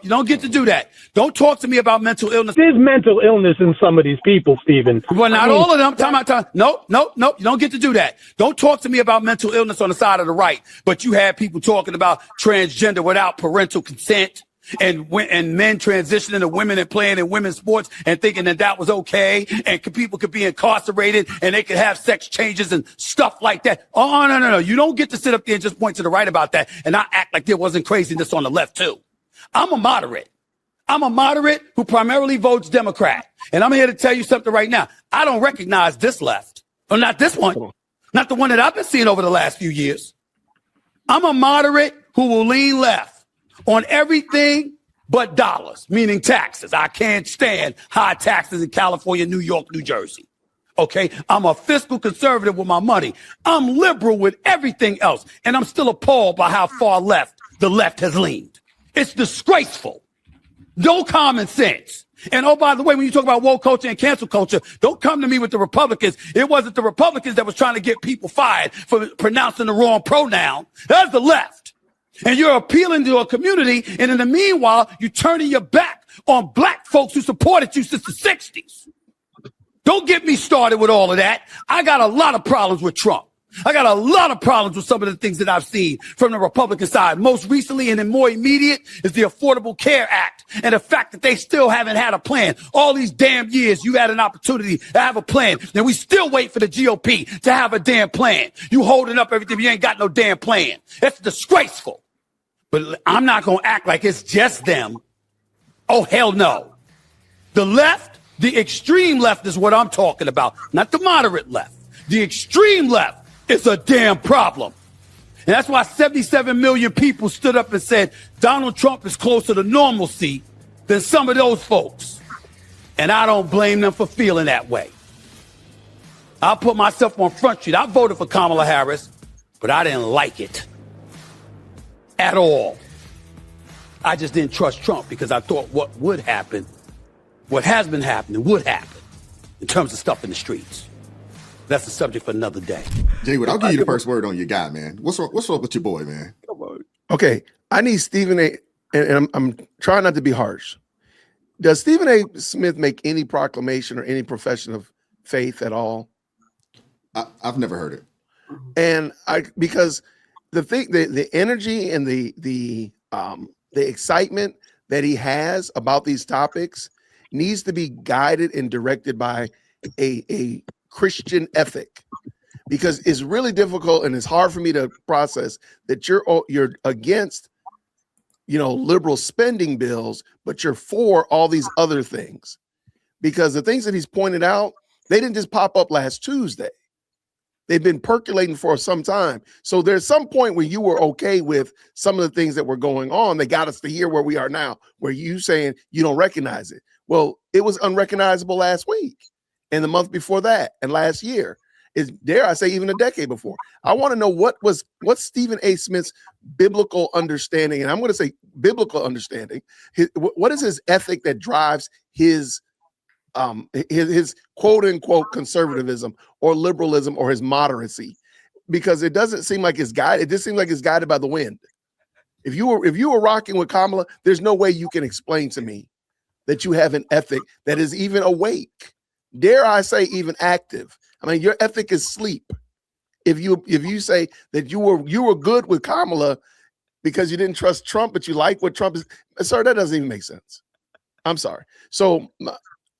You don't get to do that. Don't talk to me about mental illness. There's mental illness in some of these people, Stephen. Well, not all of them. Time. No. You don't get to do that. Don't talk to me about mental illness on the side of the right. But you have people talking about transgender without parental consent. And men transitioning to women and playing in women's sports and thinking that was okay. And people could be incarcerated and they could have sex changes and stuff like that. Oh, no. You don't get to sit up there and just point to the right about that and not act like there wasn't craziness on the left too. I'm a moderate who primarily votes Democrat. And I'm here to tell you something right now. I don't recognize this left. Or not this one. Not the one that I've been seeing over the last few years. I'm a moderate who will lean left on everything but dollars, meaning taxes. I can't stand high taxes in California, New York, New Jersey. Okay, I'm a fiscal conservative with my money. I'm liberal with everything else. And I'm still appalled by how far left the left has leaned. It's disgraceful. No common sense. And oh, by the way, when you talk about woke culture and cancel culture, don't come to me with the Republicans. It wasn't the Republicans that was trying to get people fired for pronouncing the wrong pronoun. That's the left. And you're appealing to a community, and in the meanwhile, you're turning your back on black folks who supported you since the 60s. Don't get me started with all of that. I got a lot of problems with Trump. I got a lot of problems with some of the things that I've seen from the Republican side. Most recently and then more immediate is the Affordable Care Act and the fact that they still haven't had a plan. All these damn years you had an opportunity to have a plan, and we still wait for the GOP to have a damn plan. You holding up everything, but you ain't got no damn plan. That's disgraceful. But I'm not going to act like it's just them. Oh, hell no. The left, the extreme left is what I'm talking about, not the moderate left. The extreme left is a damn problem. And that's why 77 million people stood up and said Donald Trump is closer to normalcy than some of those folks. And I don't blame them for feeling that way. I'll put myself on Front Street. I voted for Kamala Harris, but I didn't like it at all. I just didn't trust Trump because I thought what would happen, what has been happening, would happen in terms of stuff in the streets. That's a subject for another day. Jaywood, I'll give you the first word on your guy, man. What's up with your boy, man? Okay, I need Stephen A. And I'm trying not to be harsh. Does Stephen A. Smith make any proclamation or any profession of faith at all? I've never heard it. And because the thing, the energy and the excitement that he has about these topics needs to be guided and directed by a Christian ethic, because it's really difficult and it's hard for me to process that you're against, liberal spending bills, but you're for all these other things. Because the things that he's pointed out, they didn't just pop up last Tuesday. They've been percolating for some time. So there's some point where you were okay with some of the things that were going on. They got us to here where we are now, where you saying you don't recognize it. Well, it was unrecognizable last week and the month before that and last year. Is, dare I say, even a decade before. I want to know what's Stephen A. Smith's biblical understanding, and I'm going to say biblical understanding. What is his ethic that drives his quote unquote conservatism or liberalism or his moderacy? Because it doesn't seem like it's guided. It just seems like it's guided by the wind. If you were rocking with Kamala, there's no way you can explain to me that you have an ethic that is even awake. Dare I say, even active. I mean, your ethic is sleep. If you say that you were good with Kamala because you didn't trust Trump, but you like what Trump is, sir, that doesn't even make sense. I'm sorry. So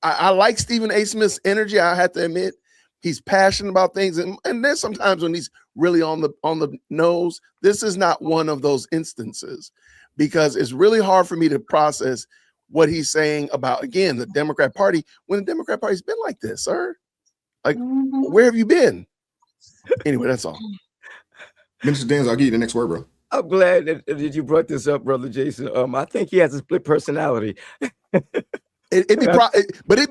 I like Stephen A. Smith's energy. I have to admit, he's passionate about things, and there's sometimes when he's really on the nose. This is not one of those instances, because it's really hard for me to process what he's saying about, again, the Democrat Party, when the Democrat Party's been like this, sir. Like, where have you been? Anyway, that's all. Minister Danz, I'll give you the next word, bro. I'm glad that you brought this up, Brother Jason. I think he has a split personality. It'd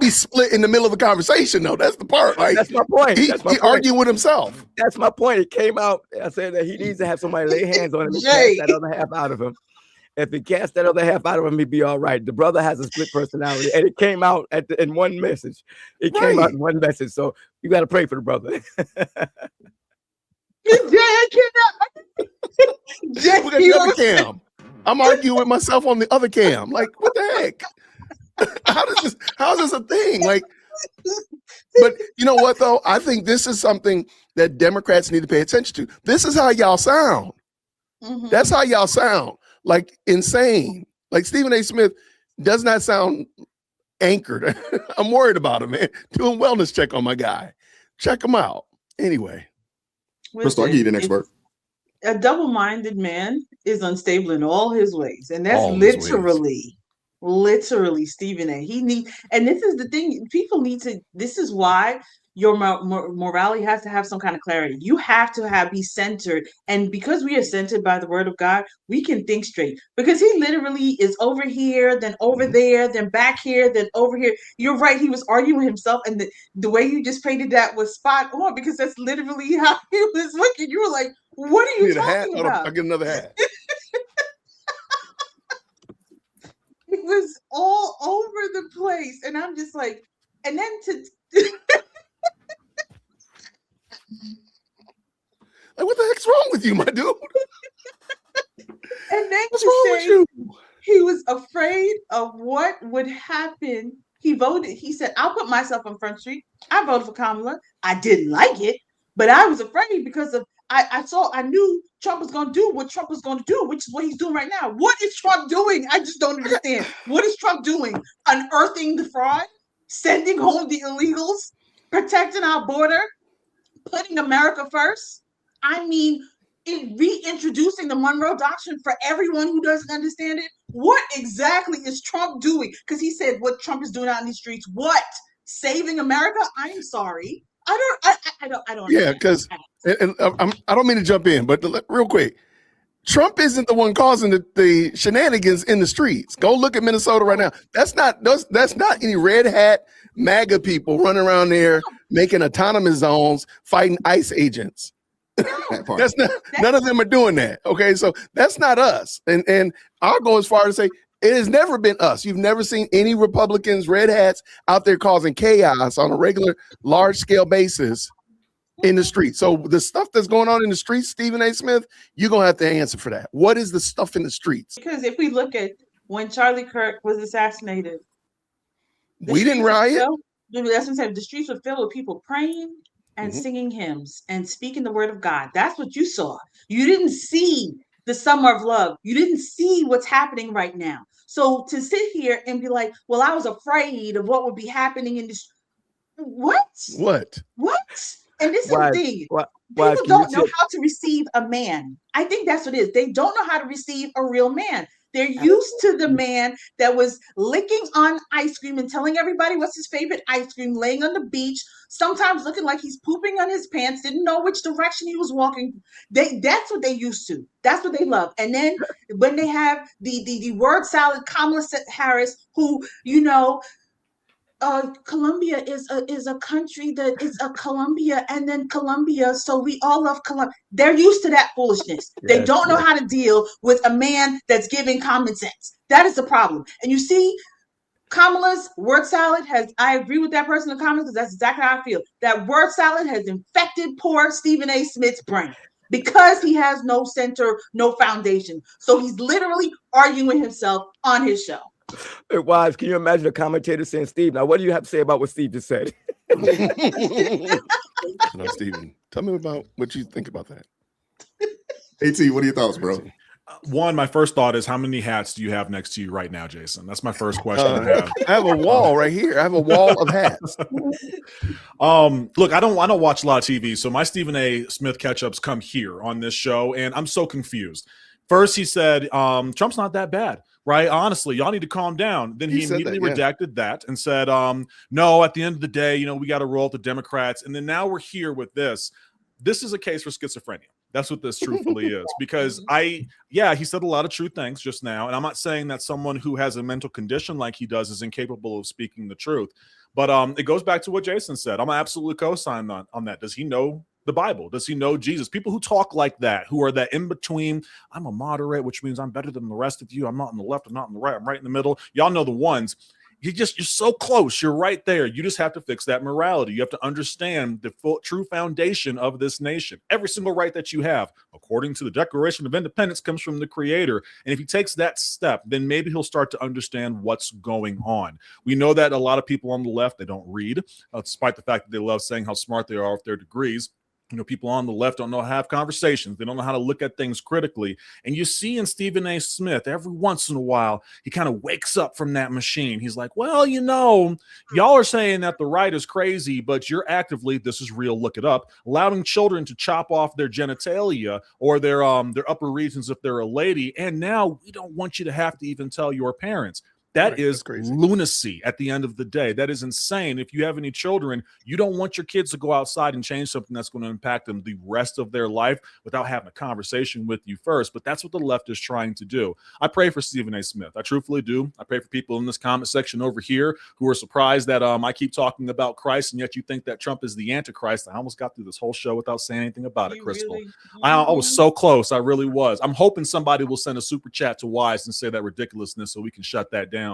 be split in the middle of a conversation, though. That's the part. Like, that's my point. He arguing with himself. That's my point. It came out. I said that he needs to have somebody lay hands on him and cast that other half out of him. If he cast that other half out of him, he'd be all right. The brother has a split personality, and it came out in one message. It came out in one message. So you got to pray for the brother. We're gonna Cam. I'm arguing with myself on the other cam. Like, what the heck? How is this a thing? Like, but you know what though? I think this is something that Democrats need to pay attention to. This is how y'all sound. Mhm. That's how y'all sound. Like insane. Like Stephen A. Smith does not sound anchored. I'm worried about him, man. Doing wellness check on my guy. Check him out. Anyway. Crystal, I'll give you the next word. A double-minded man is unstable in all his ways, and that's All his literally Stephen A. And this is the thing, people need to. This is why your morality has to have some kind of clarity. You have to be centered, and because we are centered by the Word of God, we can think straight. Because he literally is over here, then over there, then back here, then over here. You're right. He was arguing with himself, and the way you just painted that was spot on, because that's literally how he was looking. You were like, "What are you talking about?" I'll get another hat. It was all over the place, and I'm just like, and then Like, what the heck's wrong with you, my dude? and then What's to wrong with say you? he was afraid of what would happen. He voted. He said, "I'll put myself on Front Street. I voted for Kamala. I didn't like it, but I was afraid because of I knew Trump was going to do what Trump was going to do, which is what he's doing right now." What is Trump doing? I just don't understand. What is Trump doing? Unearthing the fraud, sending home the illegals, protecting our border, putting America first. I mean, reintroducing the Monroe Doctrine for everyone who doesn't understand it. What exactly is Trump doing? Because he said what Trump is doing out in the streets. What? Saving America? I'm sorry. I don't. Yeah, because I don't mean to jump in, but real quick, Trump isn't the one causing the shenanigans in the streets. Go look at Minnesota right now. That's not any red hat MAGA people running around there making autonomous zones fighting ICE agents. That's not, none of them are doing that. Okay, so that's not us. And I'll go as far as to say it has never been us. You've never seen any Republicans, red hats out there causing chaos on a regular, large scale basis in the street. So the stuff that's going on in the streets, Stephen A. Smith, you're gonna have to answer for that. What is the stuff in the streets? Because if we look at when Charlie Kirk was assassinated, We didn't riot. That's what I'm saying. The streets were filled with people praying and singing hymns and speaking the word of God. That's what you saw. You didn't see the summer of love. You didn't see what's happening right now. So to sit here and be like, well, I was afraid of what would be happening in this. What? And this is the thing. People don't know how to receive a man. I think that's what it is. They don't know how to receive a real man. They're used to the man that was licking on ice cream and telling everybody what's his favorite ice cream, laying on the beach, sometimes looking like he's pooping on his pants, didn't know which direction he was walking. That's what they used to. That's what they love. And then when they have the word salad Kamala Harris, who, you know, Colombia is a country that is a Colombia, and then Colombia, so we all love Colombia. They're used to that foolishness. They don't know how to deal with a man that's giving common sense. That is the problem. And you see, Kamala's word salad I agree with that person in the comments, because that's exactly how I feel. That word salad has infected poor Stephen A. Smith's brain because he has no center, no foundation. So he's literally arguing with himself on his show. Hey, wives, can you imagine a commentator saying, "Steve, now what do you have to say about what Steve just said?" No, Stephen, tell me about what you think about that. AT, what are your thoughts, bro? One, my first thought is, how many hats do you have next to you right now, Jason? That's my first question. I have a wall right here. I have a wall of hats. Look, I don't watch a lot of TV, so my Stephen A. Smith catch-ups come here on this show, and I'm so confused. First, he said, Trump's not that bad, right? Honestly, y'all need to calm down. Then he immediately redacted that and said, no, at the end of the day, you know, we got to roll with the Democrats. And then now we're here with this. This is a case for schizophrenia. That's what this truthfully is, because he said a lot of true things just now. And I'm not saying that someone who has a mental condition like he does is incapable of speaking the truth. But it goes back to what Jason said. I'm absolutely co-signing on that. Does he know the Bible? Does he know Jesus? People who talk like that, who are that in between, I'm a moderate, which means I'm better than the rest of you. I'm not on the left, I'm not on the right, I'm right in the middle. Y'all know the ones. You're so close. You're right there. You just have to fix that morality. You have to understand the true foundation of this nation. Every single right that you have, according to the Declaration of Independence, comes from the Creator. And if he takes that step, then maybe he'll start to understand what's going on. We know that a lot of people on the left, they don't read, despite the fact that they love saying how smart they are with their degrees. People on the left don't know how to have conversations. They don't know how to look at things critically. And you see in Stephen A. Smith, every once in a while, he kind of wakes up from that machine. He's like, well, y'all are saying that the right is crazy, but you're actively, this is real, look it up, allowing children to chop off their genitalia or their upper regions if they're a lady. And now we don't want you to have to even tell your parents. That is lunacy at the end of the day. That is insane. If you have any children, you don't want your kids to go outside and change something that's going to impact them the rest of their life without having a conversation with you first. But that's what the left is trying to do. I pray for Stephen A. Smith. I truthfully do. I pray for people in this comment section over here who are surprised that I keep talking about Christ, and yet you think that Trump is the Antichrist. I almost got through this whole show without saying anything about it, Crystal. Really? I was so close. I really was. I'm hoping somebody will send a super chat to Wise and say that ridiculousness so we can shut that down.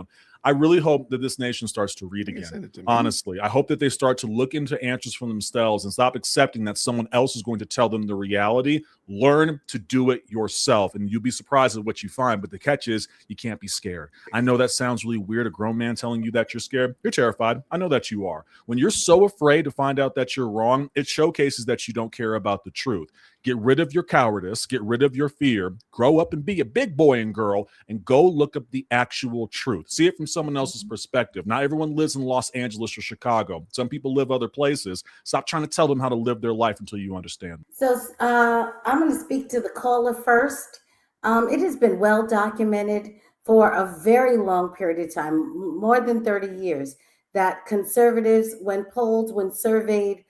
I really hope that this nation starts to read again. Honestly, I hope that they start to look into answers for themselves and stop accepting that someone else is going to tell them the reality. Learn to do it yourself, and you'll be surprised at what you find. But the catch is you can't be scared. I know that sounds really weird, a grown man telling you that you're scared. You're terrified. I know that you are. When you're so afraid to find out that you're wrong, it showcases that you don't care about the truth. Get rid of your cowardice, get rid of your fear, grow up and be a big boy and girl, and go look up the actual truth. See it from someone else's perspective. Not everyone lives in Los Angeles or Chicago. Some people live other places. Stop trying to tell them how to live their life until you understand. So I'm going to speak to the caller first. It has been well documented for a very long period of time, more than 30 years, that conservatives, when polled, when surveyed,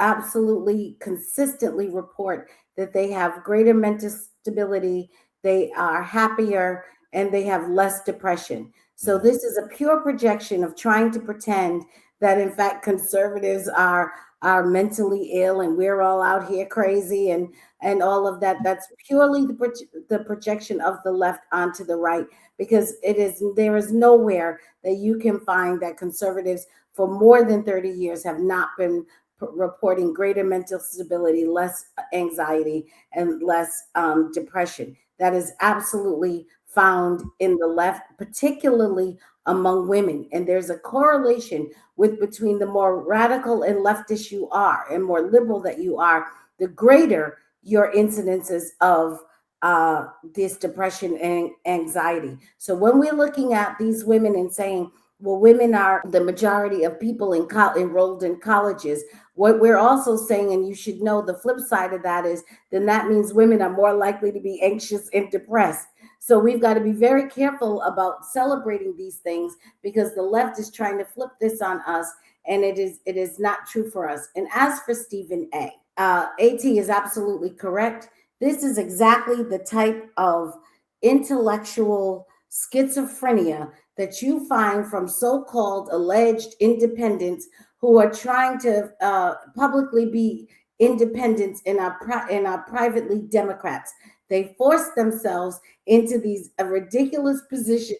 absolutely consistently report that they have greater mental stability, they are happier, and they have less depression. So this is a pure projection of trying to pretend that in fact conservatives are mentally ill and we're all out here crazy and all of that. That's purely the projection of the left onto the right, because there is nowhere that you can find that conservatives for more than 30 years have not been reporting greater mental stability, less anxiety, and less depression. That is absolutely found in the left, particularly among women. And there's a correlation between the more radical and leftish you are and more liberal that you are, the greater your incidences of this depression and anxiety. So when we're looking at these women and saying, well, women are the majority of people enrolled in colleges, what we're also saying, and you should know the flip side of that is, then that means women are more likely to be anxious and depressed. So we've got to be very careful about celebrating these things, because the left is trying to flip this on us, and it is not true for us. And as for Stephen A., AT is absolutely correct. This is exactly the type of intellectual schizophrenia that you find from so-called alleged independents who are trying to publicly be independents and are privately Democrats. They force themselves into these ridiculous positions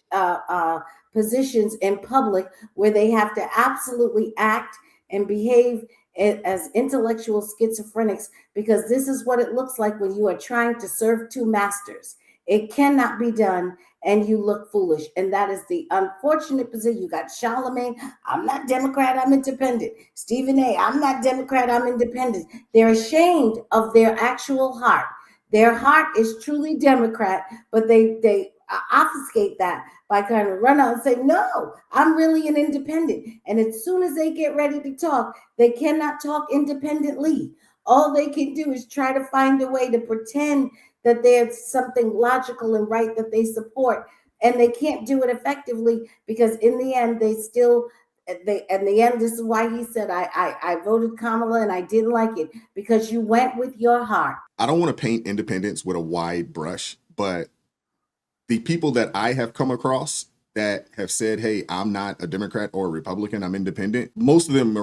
in public where they have to absolutely act and behave as intellectual schizophrenics, because this is what it looks like when you are trying to serve two masters. It cannot be done, and you look foolish. And that is the unfortunate position. You got Charlemagne, I'm not Democrat, I'm independent. Stephen A., I'm not Democrat, I'm independent. They're ashamed of their actual heart. Their heart is truly Democrat, but they obfuscate that by kind of run out and say, no, I'm really an independent. And as soon as they get ready to talk, they cannot talk independently. All they can do is try to find a way to pretend that there's something logical and right that they support, and they can't do it effectively, because in the end, this is why he said, I voted Kamala and I didn't like it, because you went with your heart. I don't want to paint independence with a wide brush, but the people that I have come across that have said, hey, I'm not a Democrat or a Republican, I'm independent, most of them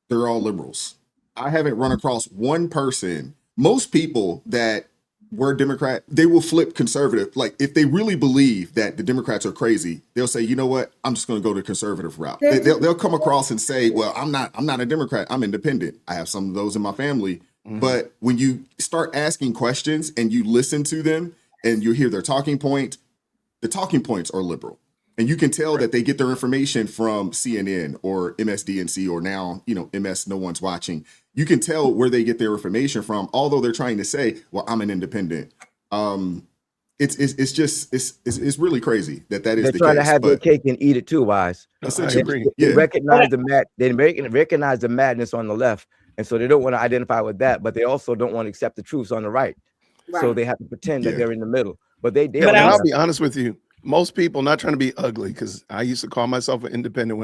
they're all liberals. I haven't run across one person. Most people that were Democrat, they will flip conservative. Like if they really believe that the Democrats are crazy, they'll say, you know what, I'm just going to go the conservative route. They'll come across and say, well, I'm not a Democrat. I'm independent. I have some of those in my family. But when you start asking questions and you listen to them and you hear their talking point, the talking points are liberal. And you can tell that they get their information from CNN or MSDNC or now, MS No One's Watching. You can tell where they get their information from, although they're trying to say, well, I'm an independent. It's really crazy that is the case. They're trying to have their cake and eat it too, Wise. They recognize recognize the madness on the left. And so they don't want to identify with that, but they also don't want to accept the truths on the right. So they have to pretend that they're in the middle. But I'll be honest with you. Most people, not trying to be ugly, because I used to call myself an independent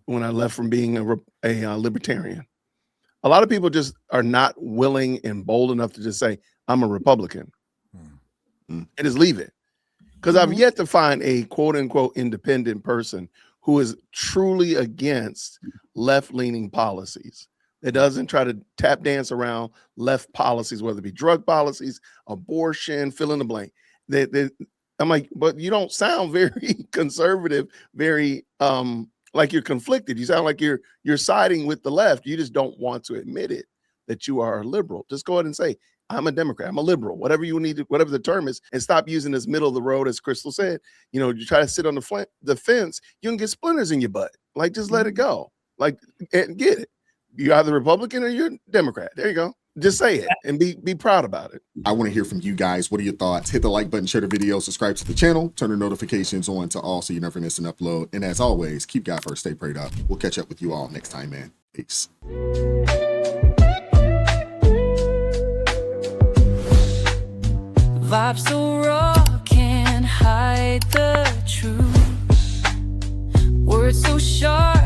when I left from being a libertarian. A lot of people just are not willing and bold enough to just say, I'm a Republican. And just leave it. Because I've yet to find a quote unquote independent person who is truly against left-leaning policies, that doesn't try to tap dance around left policies, whether it be drug policies, abortion, fill in the blank. I'm like, but you don't sound very conservative, very like you're conflicted. You sound like you're siding with the left. You just don't want to admit it, that you are a liberal. Just go ahead and say, I'm a Democrat, I'm a liberal, whatever you need, whatever the term is, and stop using this middle of the road, as Crystal said. You try to sit on the fence, you can get splinters in your butt. Like, just let it go. Like, and get it. You're either Republican or you're Democrat. There you go. Just say it and be proud about it. I want to hear from you guys. What are your thoughts? Hit the like button, share the video, subscribe to the channel, turn the notifications on to all so you never miss an upload. And as always, keep God first, stay prayed up. We'll catch up with you all next time, man. Peace. Vibes so raw, can't hide the truth. Words so sharp.